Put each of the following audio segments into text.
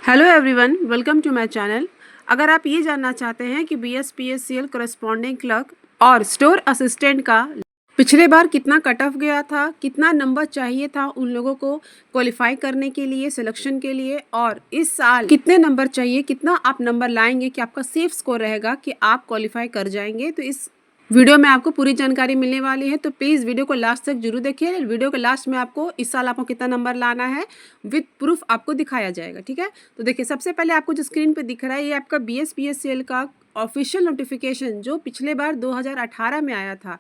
Hello everyone, welcome to my channel. अगर आप ये जानना चाहते हैं कि BSPSCL करस्पॉन्डिंग क्लर्क और स्टोर असिस्टेंट का पिछले बार कितना कट ऑफ गया था, कितना नंबर चाहिए था उन लोगों को क्वालिफाई करने के लिए, सिलेक्शन के लिए, और इस साल कितने नंबर चाहिए, कितना आप नंबर लाएंगे कि आपका सेफ स्कोर रहेगा कि आप क्वालिफाई कर जाएंगे, तो इस वीडियो में आपको पूरी जानकारी मिलने वाली है। तो प्लीज़ वीडियो को लास्ट तक जरूर देखिए। वीडियो के लास्ट में आपको इस साल आपको कितना नंबर लाना है विद प्रूफ आपको दिखाया जाएगा। ठीक है, तो देखिए सबसे पहले आपको जो स्क्रीन पे दिख रहा है ये आपका BSPSCL का ऑफिशियल नोटिफिकेशन जो पिछले बार 2018 में आया था।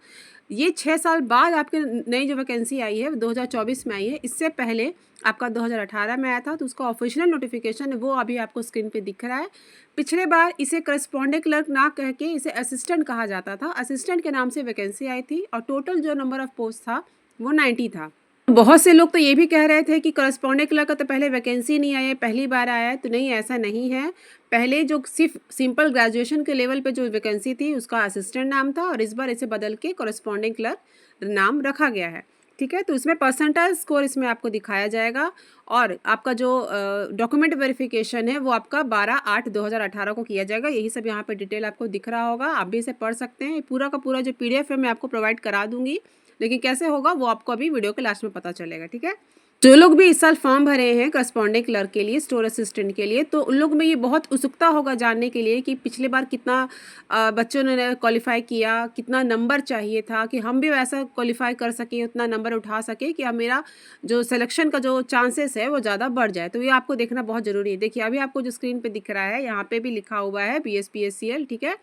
ये 6 साल बाद आपके नई जो वैकेंसी आई है 2024 में आई है। इससे पहले आपका 2018 में आया था, तो उसका ऑफिशियल नोटिफिकेशन है वो अभी आपको स्क्रीन पे दिख रहा है। पिछले बार इसे करस्पॉन्डेंट क्लर्क ना कह के इसे असिस्टेंट कहा जाता था। असिस्टेंट के नाम से वैकेंसी आई थी और टोटल जो नंबर ऑफ पोस्ट था वो 90 था। बहुत से लोग तो ये भी कह रहे थे कि करस्पॉन्डेंट क्लर्क का तो पहले वैकेंसी नहीं आई है, पहली बार आया है। तो नहीं, ऐसा नहीं है। पहले जो सिर्फ सिंपल ग्रेजुएशन के लेवल पे जो वैकेंसी थी उसका असिस्टेंट नाम था, और इस बार इसे बदल के करस्पॉन्डेंट क्लर्क नाम रखा गया है। ठीक है, तो इसमें परसेंटाइल स्कोर इसमें आपको दिखाया जाएगा, और आपका जो डॉक्यूमेंट वेरिफिकेशन है वो आपका 12/8/2018 को किया जाएगा। यही सब यहाँ पे डिटेल आपको दिख रहा होगा, आप भी इसे पढ़ सकते हैं। पूरा का पूरा जो PDF है मैं आपको प्रोवाइड करा दूंगी, लेकिन कैसे होगा वो आपको अभी वीडियो के लास्ट में पता चलेगा। ठीक है, जो लोग भी इस साल फॉर्म भरे हैं करस्पॉन्डेंट क्लर्क के लिए, स्टोर असिस्टेंट के लिए, तो उन लोग में ये बहुत उत्सुकता होगा जानने के लिए कि पिछले बार कितना बच्चों ने क्वालिफाई किया, कितना नंबर चाहिए था कि हम भी वैसा क्वालिफाई कर सके, उतना नंबर उठा सके कि अब मेरा जो सिलेक्शन का जो चांसेस है वो ज़्यादा बढ़ जाए। तो ये आपको देखना बहुत ज़रूरी है। देखिए अभी आपको जो स्क्रीन पर दिख रहा है यहाँ पे भी लिखा हुआ है BSPSCL। ठीक है,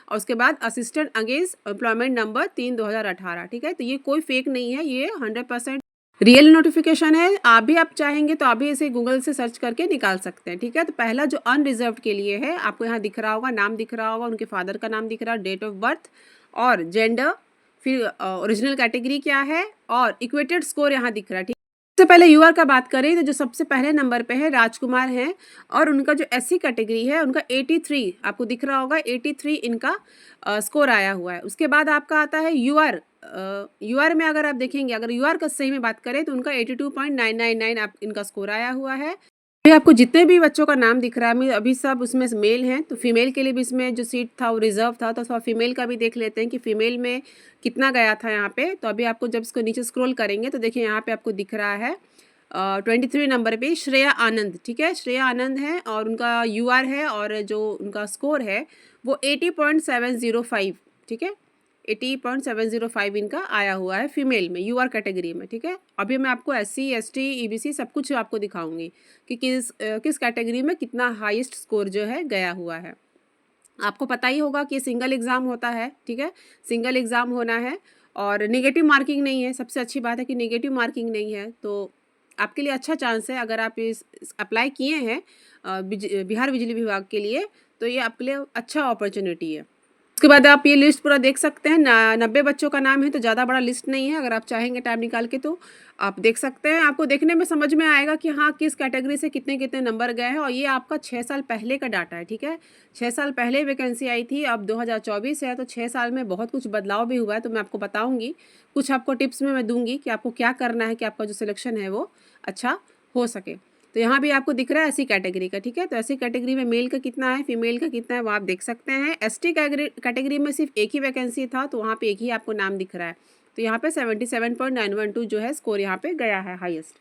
और उसके बाद असिस्टेंट अगेंस्ट एम्प्लॉयमेंट नंबर 3/2018। ठीक है, तो ये कोई फेक नहीं है, ये 100% रियल नोटिफिकेशन है। आप भी आप चाहेंगे तो आप भी इसे गूगल से सर्च करके निकाल सकते हैं। ठीक है, तो पहला जो अनरिजर्व के लिए है आपको यहाँ दिख रहा होगा, नाम दिख रहा होगा, उनके फादर का नाम दिख रहा है, डेट ऑफ बर्थ और जेंडर, फिर ओरिजिनल कैटेगरी क्या है, और इक्वेटेड स्कोर यहाँ दिख रहा है। ठीक, सबसे पहले यूआर का बात करें तो जो सबसे पहले नंबर पे है राजकुमार हैं, और उनका जो SC कैटेगरी है उनका 83 आपको दिख रहा होगा, 83 इनका स्कोर आया हुआ है। उसके बाद आपका आता है यूआर में अगर आप देखेंगे, अगर यूआर का सही में बात करें तो उनका 82.999 आप इनका स्कोर आया हुआ है। अभी आपको जितने भी बच्चों का नाम दिख रहा है अभी सब उसमें से मेल हैं, तो फीमेल के लिए भी इसमें जो सीट था वो रिजर्व था, तो थोड़ा फीमेल का भी देख लेते हैं कि फीमेल में कितना गया था यहाँ पे। तो अभी आपको जब इसको नीचे स्क्रॉल करेंगे तो देखिए यहाँ पे आपको दिख रहा है 23 नंबर पे श्रेया आनंद। ठीक है, श्रेया आनंद है और उनका यूआर है, और जो उनका स्कोर है वो 80.705। ठीक है, 80.705 इनका आया हुआ है फीमेल में, यूआर कैटेगरी में। ठीक है, अभी मैं आपको SC ST EBC सब कुछ आपको दिखाऊंगी कि किस कैटेगरी में कितना हाईएस्ट स्कोर जो है गया हुआ है। आपको पता ही होगा कि सिंगल एग्ज़ाम होता है। ठीक है, सिंगल एग्ज़ाम होना है और नेगेटिव मार्किंग नहीं है। सबसे अच्छी बात है कि नेगेटिव मार्किंग नहीं है, तो आपके लिए अच्छा चांस है। अगर आप इस अप्लाई किए हैं बिहार बिजली विभाग के लिए, तो ये आपके लिए अच्छा अपॉर्चुनिटी है। उसके बाद आप ये लिस्ट पूरा देख सकते हैं। 90 बच्चों का नाम है, तो ज़्यादा बड़ा लिस्ट नहीं है। अगर आप चाहेंगे टाइम निकाल के तो आप देख सकते हैं। आपको देखने में समझ में आएगा कि हाँ किस कैटेगरी से कितने कितने नंबर गए हैं, और ये आपका 6 साल पहले का डाटा है। ठीक है, 6 साल पहले वैकेंसी आई थी, अब 2024 है, तो 6 साल में बहुत कुछ बदलाव भी हुआ है। तो मैं आपको बताऊँगी, कुछ आपको टिप्स में मैं दूँगी कि आपको क्या करना है कि आपका जो सिलेक्शन है वो अच्छा हो सके। तो यहाँ भी आपको दिख रहा है SC कैटेगरी का। ठीक है, तो SC कैटेगरी में मेल का कितना है, फीमेल का कितना है वो आप देख सकते हैं। ST कैटेगरी में सिर्फ एक ही वैकेंसी था, तो वहाँ पे एक ही आपको नाम दिख रहा है। तो यहाँ पे 77.912 जो है स्कोर यहाँ पे गया है हाईएस्ट।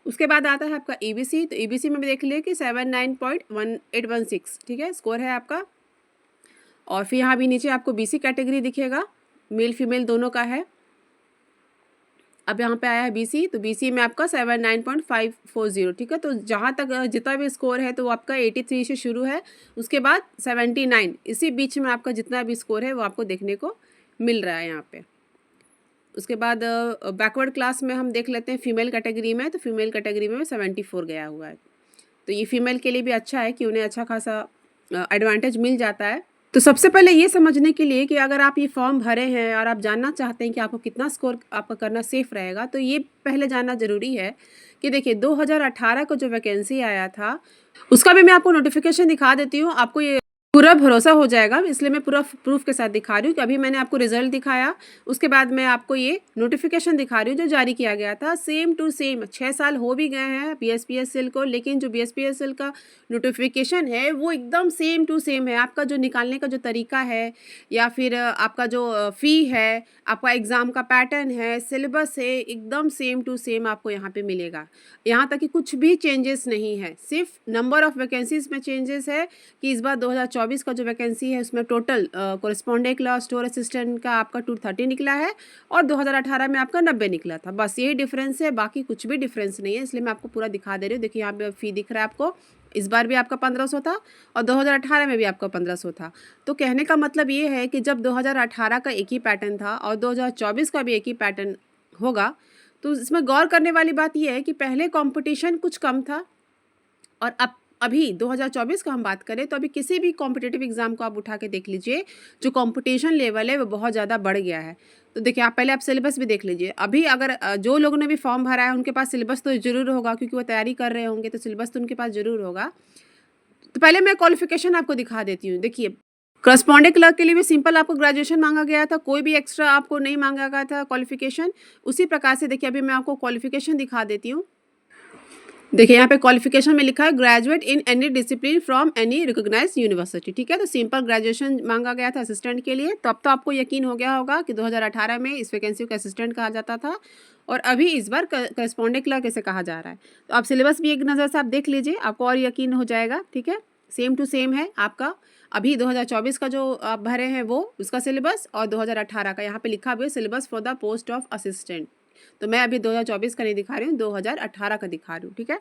उसके बाद आता है आपका EBC, तो EBC में भी देख लिया कि 79.1816 ठीक है स्कोर है आपका। और फिर यहाँ भी नीचे आपको BC कैटेगरी दिखेगा, मेल फीमेल दोनों का है। अब यहाँ पे आया है BC, तो BC में आपका 79.540। ठीक है, तो जहाँ तक जितना भी स्कोर है तो वो आपका 83 से शुरू है, उसके बाद 79, इसी बीच में आपका जितना भी स्कोर है वो आपको देखने को मिल रहा है यहाँ पे। उसके बाद बैकवर्ड क्लास में हम देख लेते हैं फीमेल कैटेगरी में, तो फीमेल कैटेगरी में 74 गया हुआ है। तो ये फीमेल के लिए भी अच्छा है कि उन्हें अच्छा खासा एडवांटेज मिल जाता है। तो सबसे पहले ये समझने के लिए कि अगर आप ये फॉर्म भरे हैं और आप जानना चाहते हैं कि आपको कितना स्कोर आपका करना सेफ रहेगा, तो ये पहले जानना ज़रूरी है कि देखिए 2018 को जो वैकेंसी आया था उसका भी मैं आपको नोटिफिकेशन दिखा देती हूँ। आपको ये पूरा भरोसा हो जाएगा, इसलिए मैं पूरा प्रूफ के साथ दिखा रही हूँ कि अभी मैंने आपको रिजल्ट दिखाया, उसके बाद मैं आपको ये नोटिफिकेशन दिखा रही हूँ जो जारी किया गया था। सेम टू सेम 6 साल हो भी गए हैं BSPSL को, लेकिन जो BSPSL का नोटिफिकेशन है वो एकदम सेम टू सेम है। आपका जो निकालने का जो तरीका है या फिर आपका जो फ़ी है, आपका एग्ज़ाम का पैटर्न है, सिलेबस है, एकदम सेम टू सेम आपको यहाँ पे मिलेगा। यहाँ तक कि कुछ भी चेंजेस नहीं है, सिर्फ नंबर ऑफ़ वैकेंसीज़ में चेंजेस है कि इस बार 2024 का जो वैकेंसी है उसमें total correspondent clerk store assistant का आपका 230 निकला है और 2018 में आपका 90 निकला था। बस यही डिफरेंस है, बाकी कुछ भी डिफरेंस नहीं है, इसलिए मैं आपको पूरा दिखा दे रही हूँ। देखिए यहाँ पे फ़ी दिख रहा है आपको, इस बार भी आपका 1500 था और 2018 में भी आपका 1500 था। तो कहने का मतलब ये है कि जब 2018 का एक ही पैटर्न था और 2024 का भी एक ही पैटर्न होगा, तो इसमें गौर करने वाली बात यह है कि पहले कंपटीशन कुछ कम था और अब अभी 2024 का हम बात करें तो अभी किसी भी कॉम्पिटिटिव एग्ज़ाम को आप उठा के देख लीजिए, जो कंपटीशन लेवल है वो बहुत ज़्यादा बढ़ गया है। तो देखिए आप पहले आप सिलेबस भी देख लीजिए। अभी अगर जो लोगों ने भी फॉर्म भरा है उनके पास सिलेबस तो ज़रूर होगा, क्योंकि वो तैयारी कर रहे होंगे, तो सिलेबस तो उनके पास ज़रूर होगा। तो पहले मैं क्वालिफिकेशन आपको दिखा देती हूँ। देखिए करस्पॉन्डेंट क्लर्क के लिए भी सिंपल आपको ग्रेजुएशन मांगा गया था, कोई भी एक्स्ट्रा आपको नहीं मांगा गया था क्वालिफिकेशन। उसी प्रकार से देखिए अभी मैं आपको क्वालिफिकेशन दिखा देती हूँ। देखिए यहाँ पे क्वालिफिकेशन में लिखा है graduate in any discipline from any recognised university. ठीक है, तो सिंपल ग्रेजुएशन मांगा गया था असिस्टेंट के लिए। तो अब तो आपको यकीन हो गया होगा कि 2018 में इस वैकेंसी को असिस्टेंट कहा जाता था और अभी इस बार करस्पॉन्डेंट क्लर्क इसे कहा जा रहा है। तो आप सिलेबस भी एक नज़र से आप देख लीजिए, आपको और यकीन हो जाएगा। ठीक है, सेम टू सेम है आपका। अभी 2024 का जो आप भरे हैं वो उसका सिलेबस और 2018 का यहाँ पे लिखा हुआ है syllabus for the post of assistant. तो मैं अभी 2024 का नहीं दिखा रही हूँ, 2018 का दिखा रही हूँ। ठीक है,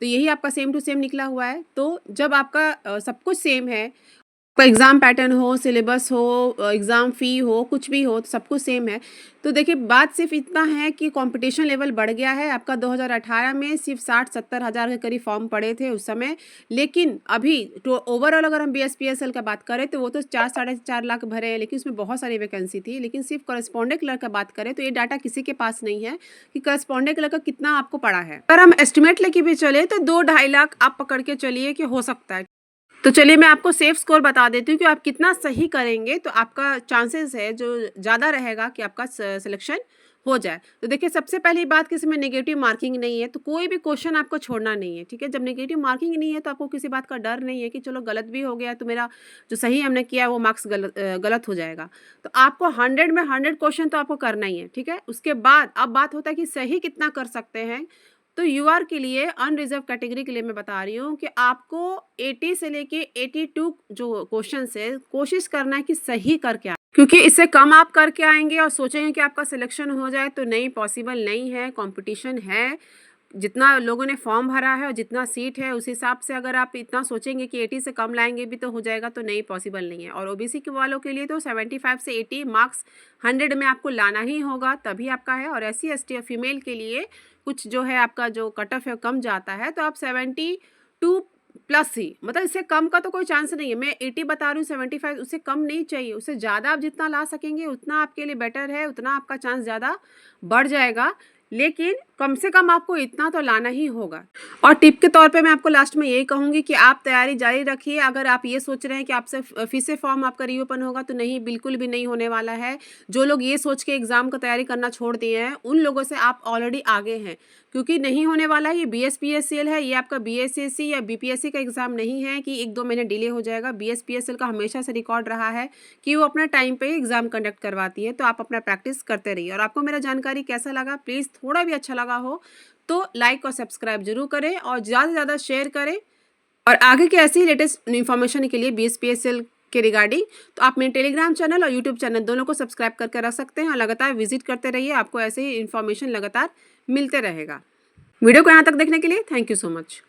तो यही आपका सेम टू सेम निकला हुआ है। तो जब आपका सब कुछ सेम है, एग्ज़ाम पैटर्न हो, सिलेबस हो, एग्ज़ाम फ़ी हो, कुछ भी हो, तो सब कुछ सेम है। तो देखिए बात सिर्फ इतना है कि कंपटीशन लेवल बढ़ गया है। आपका 2018 में सिर्फ 60-70 हज़ार के करीब फॉर्म पड़े थे उस समय, लेकिन अभी तो ओवरऑल अगर हम BSPSL का बात करें तो वो तो 4-4.5 लाख भरे हैं, लेकिन उसमें बहुत सारी वैकेंसी थी। लेकिन सिर्फ करस्पॉन्डेंट क्लर्क का बात करें तो ये डाटा किसी के पास नहीं है कि करस्पॉन्डेंट क्लर्क का कितना आपको पड़ा है। अगर हम एस्टिमेट लेके भी चले तो 2-2.5 लाख आप पकड़ के चलिए कि हो सकता है। तो चलिए मैं आपको सेफ स्कोर बता देती हूँ कि आप कितना सही करेंगे तो आपका चांसेस है जो ज़्यादा रहेगा कि आपका सिलेक्शन हो जाए। तो देखिए सबसे पहली बात कि इसमें नेगेटिव मार्किंग नहीं है, तो कोई भी क्वेश्चन आपको छोड़ना नहीं है। ठीक है, जब नेगेटिव मार्किंग नहीं है तो आपको किसी बात का डर नहीं है कि चलो गलत भी हो गया तो मेरा जो सही हमने किया वो मार्क्स गलत हो जाएगा। तो आपको 100 में 100 क्वेश्चन तो आपको करना ही है। ठीक है, उसके बाद अब बात होता है कि सही कितना कर सकते हैं। तो यूआर के लिए अनरिजर्व कैटेगरी के लिए मैं बता रही हूँ कि आपको 80 से लेके 82 जो क्वेश्चन है कोशिश करना है कि सही करके आए, क्योंकि इससे कम आप करके आएंगे और सोचेंगे कि आपका सिलेक्शन हो जाए तो नहीं, पॉसिबल नहीं है। कंपटीशन है, जितना लोगों ने फॉर्म भरा है और जितना सीट है उस हिसाब से अगर आप इतना सोचेंगे कि 80 से कम लाएंगे भी तो हो जाएगा, तो नहीं, पॉसिबल नहीं है। और ओबीसी के वालों के लिए तो 75 से 80 मार्क्स 100 में आपको लाना ही होगा, तभी आपका है। और SC ST और फीमेल के लिए कुछ जो है आपका जो कट ऑफ है कम जाता है, तो आप 72 प्लस ही, मतलब इससे कम का तो कोई चांस नहीं है। मैं 80 बता रही हूँ, 75 उससे कम नहीं चाहिए, उससे ज़्यादा आप जितना ला सकेंगे उतना आपके लिए बेटर है, उतना आपका चांस ज़्यादा बढ़ जाएगा। लेकिन कम से कम आपको इतना तो लाना ही होगा। और टिप के तौर पे मैं आपको लास्ट में यही कहूँगी कि आप तैयारी जारी रखिए। अगर आप ये सोच रहे हैं कि आपसे फिर से फॉर्म आपका रीओपन होगा, तो नहीं, बिल्कुल भी नहीं होने वाला है। जो लोग ये सोच के एग्ज़ाम का तैयारी करना छोड़ दिए हैं उन लोगों से आप ऑलरेडी आगे हैं, क्योंकि नहीं होने वाला है। ये BSPSL है, ये आपका BSSC या BPSC का एग्ज़ाम नहीं है कि 1-2 महीने डिले हो जाएगा। BSPSL का हमेशा से रिकॉर्ड रहा है कि वो अपने टाइम पे एग्ज़ाम कंडक्ट करवाती है। तो आप अपना प्रैक्टिस करते रहिए। और आपको मेरा जानकारी कैसा लगा, प्लीज़ थोड़ा भी अच्छा लगा हो तो लाइक और सब्सक्राइब जरूर करें और ज़्यादा से ज़्यादा शेयर करें। और आगे के ऐसी लेटेस्ट इन्फॉर्मेशन के लिए BSPSL के रिगार्डिंग तो आप मेरे टेलीग्राम चैनल और यूट्यूब चैनल दोनों को सब्सक्राइब करके रख सकते हैं और लगातार विजिट करते रहिए, आपको ऐसे ही इन्फॉर्मेशन लगातार मिलते रहेगा। वीडियो को यहाँ तक देखने के लिए थैंक यू सो मच।